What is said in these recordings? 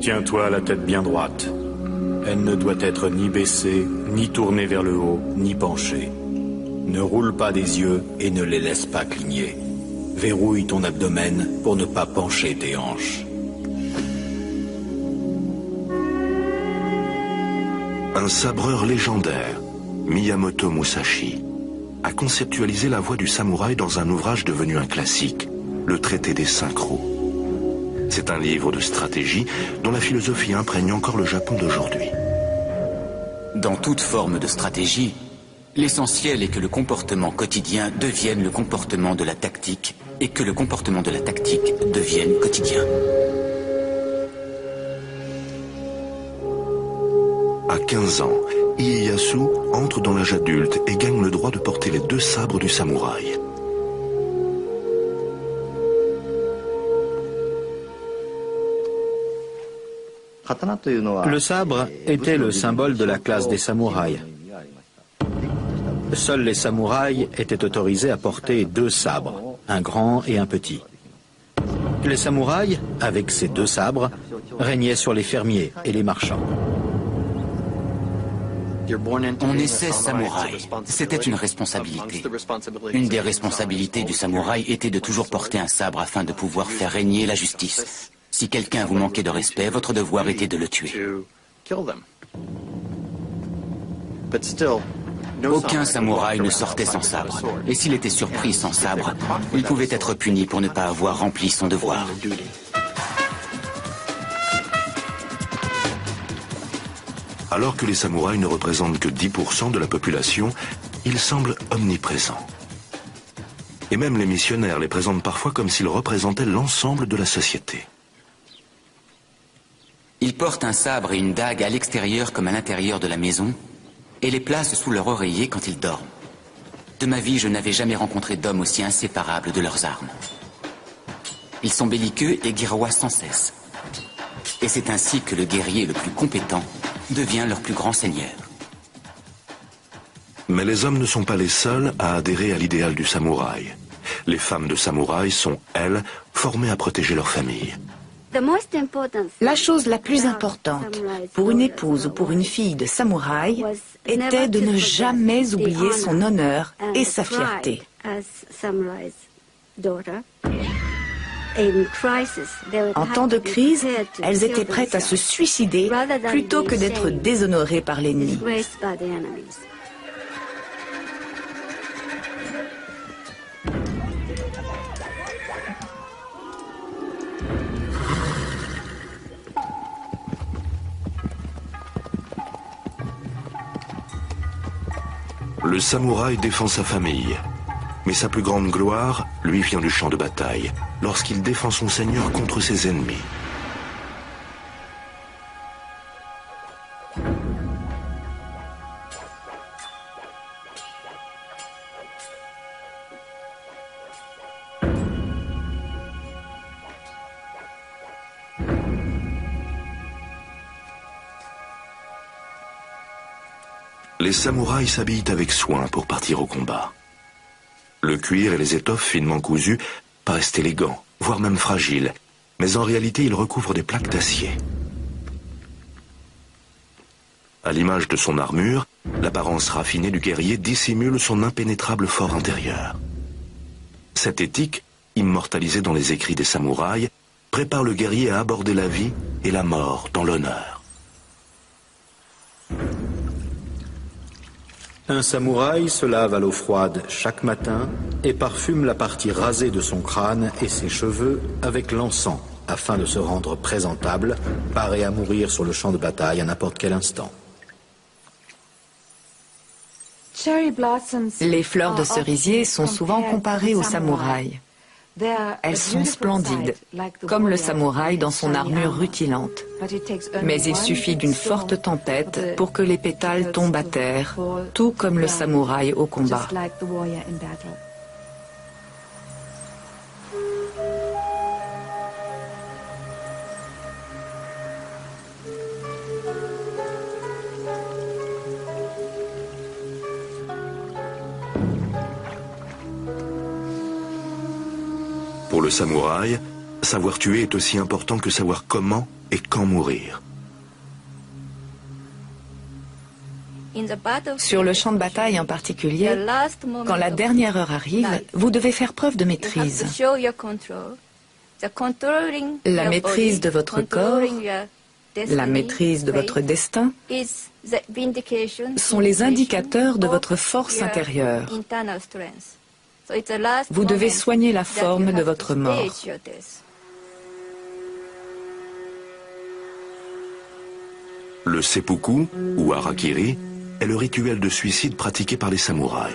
Tiens-toi la tête bien droite. Elle ne doit être ni baissée, ni tournée vers le haut, ni penchée. Ne roule pas des yeux et ne les laisse pas cligner. Verrouille ton abdomen pour ne pas pencher tes hanches. Un sabreur légendaire, Miyamoto Musashi, a conceptualisé la voie du samouraï dans un ouvrage devenu un classique, le traité des synchros. C'est un livre de stratégie dont la philosophie imprègne encore le Japon d'aujourd'hui. Dans toute forme de stratégie, l'essentiel est que le comportement quotidien devienne le comportement de la tactique et que le comportement de la tactique devienne quotidien. À 15 ans, Ieyasu entre dans l'âge adulte et gagne le droit de porter les 2 sabres du samouraï. Le sabre était le symbole de la classe des samouraïs. Seuls les samouraïs étaient autorisés à porter 2 sabres, un grand et un petit. Les samouraïs, avec ces 2 sabres, régnaient sur les fermiers et les marchands. On naissait samouraï. C'était une responsabilité. Une des responsabilités du samouraï était de toujours porter un sabre afin de pouvoir faire régner la justice. Si quelqu'un vous manquait de respect, votre devoir était de le tuer. Aucun samouraï ne sortait sans sabre. Et s'il était surpris sans sabre, il pouvait être puni pour ne pas avoir rempli son devoir. Alors que les samouraïs ne représentent que 10% de la population, ils semblent omniprésents. Et même les missionnaires les présentent parfois comme s'ils représentaient l'ensemble de la société. Ils portent un sabre et une dague à l'extérieur comme à l'intérieur de la maison et les placent sous leur oreiller quand ils dorment. De ma vie, je n'avais jamais rencontré d'hommes aussi inséparables de leurs armes. Ils sont belliqueux et guerroient sans cesse. Et c'est ainsi que le guerrier le plus compétent devient leur plus grand seigneur. Mais les hommes ne sont pas les seuls à adhérer à l'idéal du samouraï. Les femmes de samouraï sont, elles, formées à protéger leur famille. La chose la plus importante pour une épouse ou pour une fille de samouraï était de ne jamais oublier son honneur et sa fierté. En temps de crise, elles étaient prêtes à se suicider plutôt que d'être déshonorées par l'ennemi. Le samouraï défend sa famille, mais sa plus grande gloire lui vient du champ de bataille, lorsqu'il défend son seigneur contre ses ennemis. Les samouraïs s'habillent avec soin pour partir au combat. Le cuir et les étoffes finement cousues paraissent élégants, voire même fragiles, mais en réalité ils recouvrent des plaques d'acier. À l'image de son armure, l'apparence raffinée du guerrier dissimule son impénétrable fort intérieur. Cette éthique, immortalisée dans les écrits des samouraïs, prépare le guerrier à aborder la vie et la mort dans l'honneur. Un samouraï se lave à l'eau froide chaque matin et parfume la partie rasée de son crâne et ses cheveux avec l'encens afin de se rendre présentable, paré à mourir sur le champ de bataille à n'importe quel instant. Les fleurs de cerisier sont souvent comparées aux samouraïs. Elles sont splendides, comme le samouraï dans son armure rutilante. Mais il suffit d'une forte tempête pour que les pétales tombent à terre, tout comme le samouraï au combat. Pour le samouraï, savoir tuer est aussi important que savoir comment et quand mourir. Sur le champ de bataille en particulier, quand la dernière heure arrive, vous devez faire preuve de maîtrise. La maîtrise de votre corps, la maîtrise de votre destin sont les indicateurs de votre force intérieure. Vous devez soigner la forme de votre mort. Le seppuku, ou harakiri, est le rituel de suicide pratiqué par les samouraïs.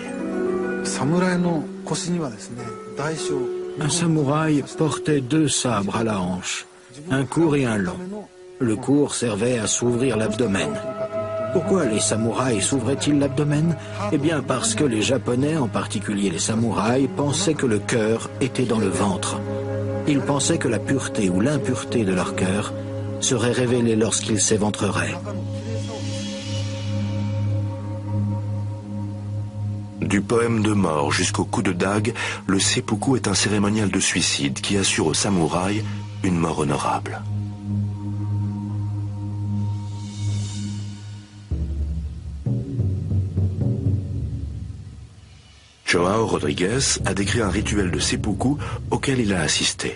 Un samouraï portait 2 sabres à la hanche, un court et un long. Le court servait à s'ouvrir l'abdomen. Pourquoi les samouraïs s'ouvraient-ils l'abdomen? Eh bien parce que les Japonais, en particulier les samouraïs, pensaient que le cœur était dans le ventre. Ils pensaient que la pureté ou l'impureté de leur cœur serait révélée lorsqu'ils s'éventreraient. Du poème de mort jusqu'au coup de dague, le seppuku est un cérémonial de suicide qui assure aux samouraïs une mort honorable. Joao Rodrigues a décrit un rituel de seppuku auquel il a assisté.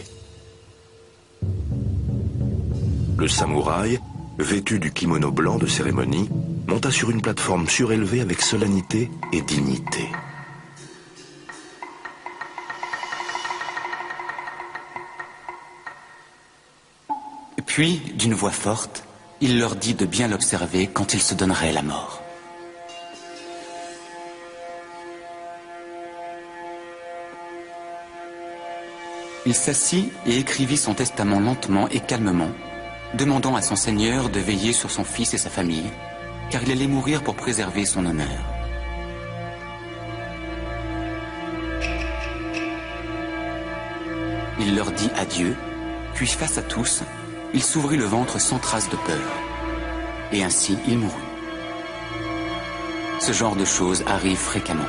Le samouraï, vêtu du kimono blanc de cérémonie, monta sur une plateforme surélevée avec solennité et dignité. Puis, d'une voix forte, il leur dit de bien l'observer quand il se donnerait la mort. Il s'assit et écrivit son testament lentement et calmement, demandant à son Seigneur de veiller sur son fils et sa famille, car il allait mourir pour préserver son honneur. Il leur dit adieu, puis face à tous, il s'ouvrit le ventre sans trace de peur. Et ainsi, il mourut. Ce genre de choses arrive fréquemment.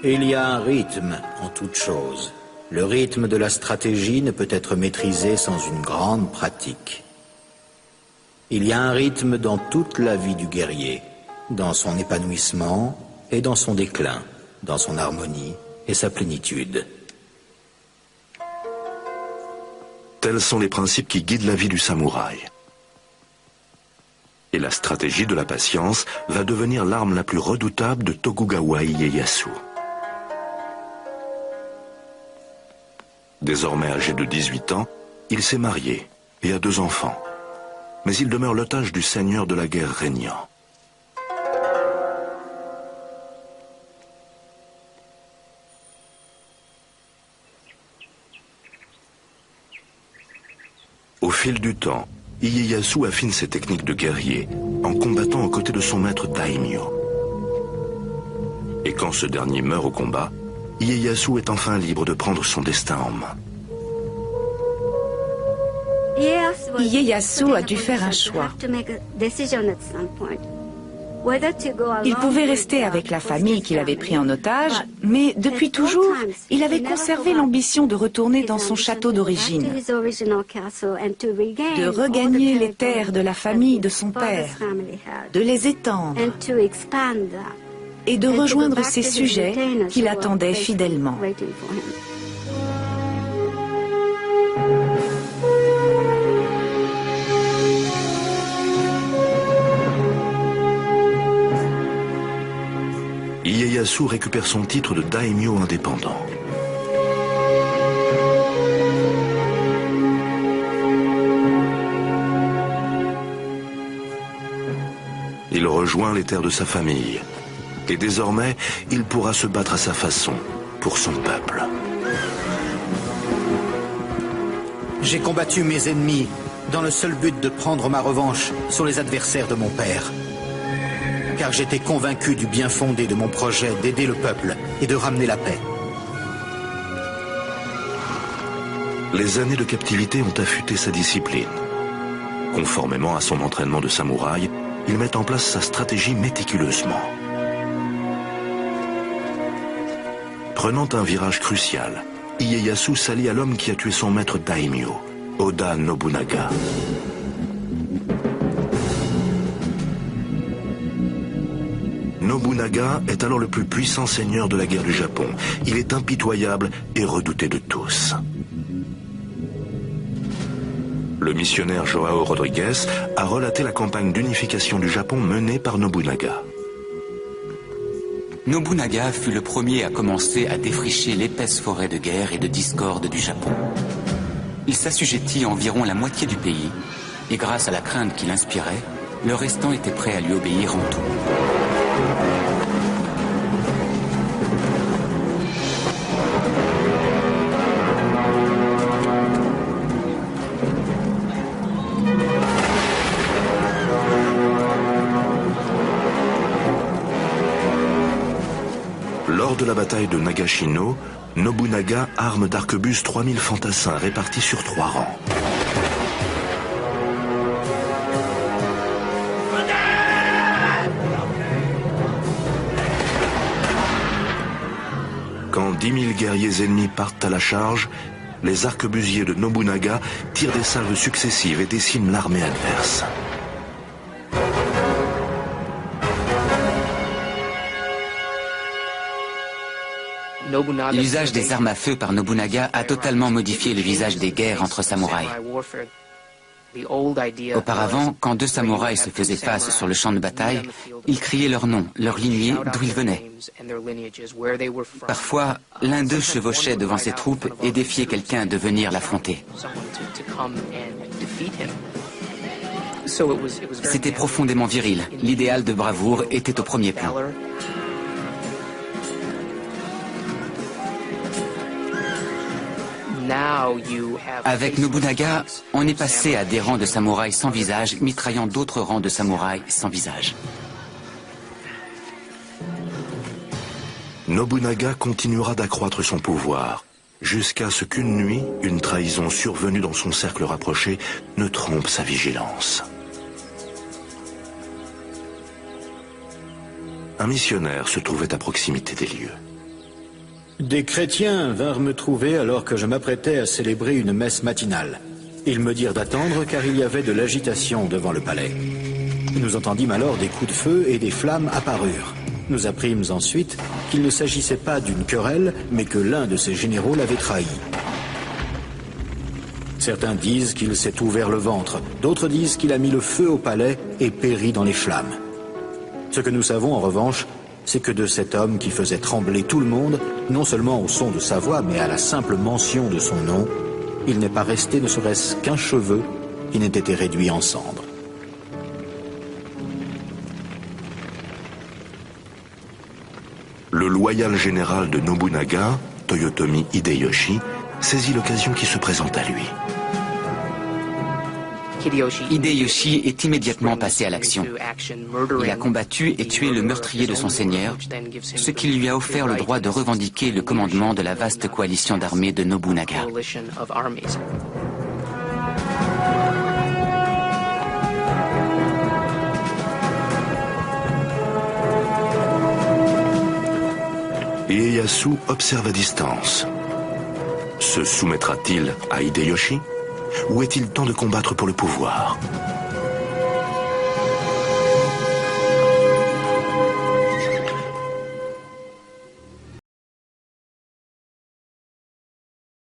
Il y a un rythme en toute chose. Le rythme de la stratégie ne peut être maîtrisé sans une grande pratique. Il y a un rythme dans toute la vie du guerrier, dans son épanouissement et dans son déclin, dans son harmonie et sa plénitude. Tels sont les principes qui guident la vie du samouraï. Et la stratégie de la patience va devenir l'arme la plus redoutable de Tokugawa Ieyasu. Désormais âgé de 18 ans, il s'est marié et a 2 enfants. Mais il demeure l'otage du seigneur de la guerre régnant. Au fil du temps, Ieyasu affine ses techniques de guerrier en combattant aux côtés de son maître Daimyo. Et quand ce dernier meurt au combat, Ieyasu est enfin libre de prendre son destin en main. Ieyasu a dû faire un choix. Il pouvait rester avec la famille qu'il avait pris en otage, mais depuis toujours, il avait conservé l'ambition de retourner dans son château d'origine, de regagner les terres de la famille de son père, de les étendre et de rejoindre ses sujets qui l'attendaient fidèlement. Ieyasu récupère son titre de daimyo indépendant. Il rejoint les terres de sa famille. Et désormais, il pourra se battre à sa façon, pour son peuple. J'ai combattu mes ennemis dans le seul but de prendre ma revanche sur les adversaires de mon père. Car j'étais convaincu du bien fondé de mon projet d'aider le peuple et de ramener la paix. Les années de captivité ont affûté sa discipline. Conformément à son entraînement de samouraï, il met en place sa stratégie méticuleusement. Prenant un virage crucial, Ieyasu s'allie à l'homme qui a tué son maître daimyo, Oda Nobunaga. Nobunaga est alors le plus puissant seigneur de la guerre du Japon. Il est impitoyable et redouté de tous. Le missionnaire Joao Rodrigues a relaté la campagne d'unification du Japon menée par Nobunaga. Nobunaga fut le premier à commencer à défricher l'épaisse forêt de guerre et de discorde du Japon. Il s'assujettit environ la moitié du pays, et grâce à la crainte qu'il inspirait, le restant était prêt à lui obéir en tout. Lors de la bataille de Nagashino, Nobunaga arme d'arquebuses 3000 fantassins répartis sur 3 rangs. Quand 10 000 guerriers ennemis partent à la charge, les arquebusiers de Nobunaga tirent des salves successives et déciment l'armée adverse. L'usage des armes à feu par Nobunaga a totalement modifié le visage des guerres entre samouraïs. Auparavant, quand 2 samouraïs se faisaient face sur le champ de bataille, ils criaient leur nom, leur lignée, d'où ils venaient. Parfois, l'un d'eux chevauchait devant ses troupes et défiait quelqu'un de venir l'affronter. C'était profondément viril. L'idéal de bravoure était au premier plan. Avec Nobunaga, on est passé à des rangs de samouraïs sans visage, mitraillant d'autres rangs de samouraïs sans visage. Nobunaga continuera d'accroître son pouvoir, jusqu'à ce qu'une nuit, une trahison survenue dans son cercle rapproché ne trompe sa vigilance. Un missionnaire se trouvait à proximité des lieux. Des chrétiens vinrent me trouver alors que je m'apprêtais à célébrer une messe matinale. Ils me dirent d'attendre car il y avait de l'agitation devant le palais. Nous entendîmes alors des coups de feu et des flammes apparurent. Nous apprîmes ensuite qu'il ne s'agissait pas d'une querelle, mais que l'un de ses généraux l'avait trahi. Certains disent qu'il s'est ouvert le ventre, d'autres disent qu'il a mis le feu au palais et périt dans les flammes. Ce que nous savons en revanche, c'est que de cet homme qui faisait trembler tout le monde, non seulement au son de sa voix, mais à la simple mention de son nom, il n'est pas resté ne serait-ce qu'un cheveu qui n'ait été réduit en cendres. Le loyal général de Nobunaga, Toyotomi Hideyoshi, saisit l'occasion qui se présente à lui. Hideyoshi est immédiatement passé à l'action. Il a combattu et tué le meurtrier de son seigneur, ce qui lui a offert le droit de revendiquer le commandement de la vaste coalition d'armées de Nobunaga. Ieyasu observe à distance. Se soumettra-t-il à Hideyoshi ? Ou est-il temps de combattre pour le pouvoir ?